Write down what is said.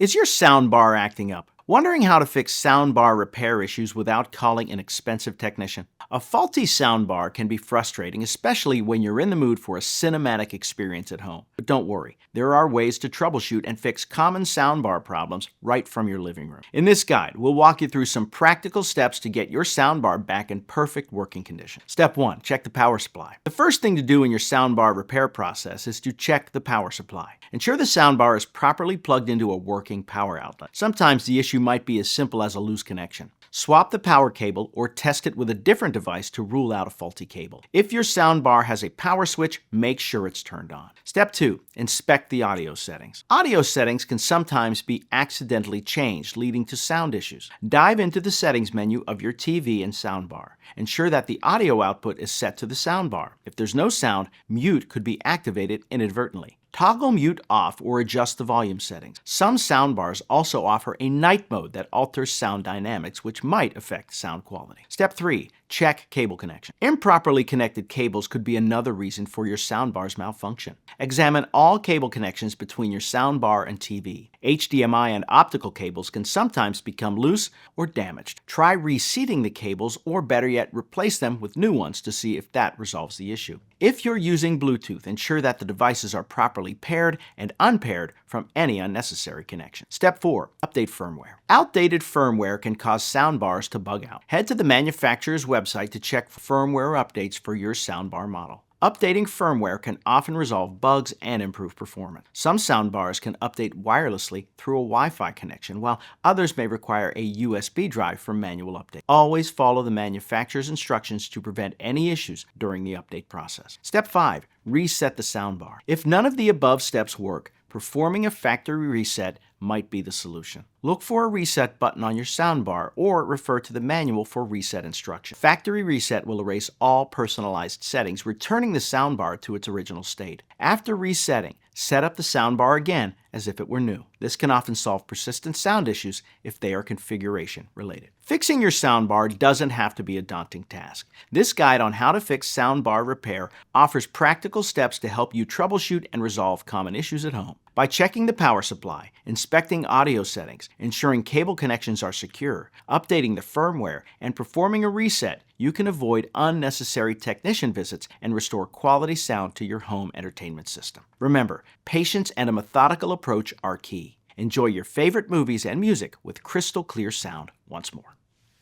Is your soundbar acting up? Wondering how to fix soundbar repair issues without calling an expensive technician? A faulty soundbar can be frustrating, especially when you're in the mood for a cinematic experience at home. But don't worry, there are ways to troubleshoot and fix common soundbar problems right from your living room. In this guide, we'll walk you through some practical steps to get your soundbar back in perfect working condition. Step 1. Check the power supply. The first thing to do in your soundbar repair process is to check the power supply. Ensure the soundbar is properly plugged into a working power outlet. Sometimes the issue might be as simple as a loose connection. Swap the power cable or test it with a different device to rule out a faulty cable. If your soundbar has a power switch, make sure it's turned on. Step 2. Inspect the audio settings. Audio settings can sometimes be accidentally changed, leading to sound issues. Dive into the settings menu of your TV and soundbar. Ensure that the audio output is set to the soundbar. If there's no sound, mute could be activated inadvertently. Toggle mute off or adjust the volume settings. Some soundbars also offer a night mode that alters sound dynamics, which might affect sound quality. Step 3. Check cable connection. Improperly connected cables could be another reason for your soundbar's malfunction. Examine all cable connections between your soundbar and TV. HDMI and optical cables can sometimes become loose or damaged. Try reseating the cables, or better yet, replace them with new ones to see if that resolves the issue. If you're using Bluetooth, ensure that the devices are properly paired and unpaired from any unnecessary connection. Step 4. Update firmware. Outdated firmware can cause soundbars to bug out. Head to the manufacturer's website to check firmware updates for your soundbar model. Updating firmware can often resolve bugs and improve performance. Some soundbars can update wirelessly through a Wi-Fi connection, while others may require a USB drive for manual update. Always follow the manufacturer's instructions to prevent any issues during the update process. Step 5. Reset the soundbar. If none of the above steps work, performing a factory reset might be the solution. Look for a reset button on your soundbar or refer to the manual for reset instructions. Factory reset will erase all personalized settings, returning the soundbar to its original state. After resetting, set up the soundbar again as if it were new. This can often solve persistent sound issues if they are configuration related. Fixing your soundbar doesn't have to be a daunting task. This guide on how to fix soundbar repair offers practical steps to help you troubleshoot and resolve common issues at home. By checking the power supply, inspecting audio settings, ensuring cable connections are secure, updating the firmware, and performing a reset, you can avoid unnecessary technician visits and restore quality sound to your home entertainment system. Remember, patience and a methodical approach are key. Enjoy your favorite movies and music with crystal clear sound once more.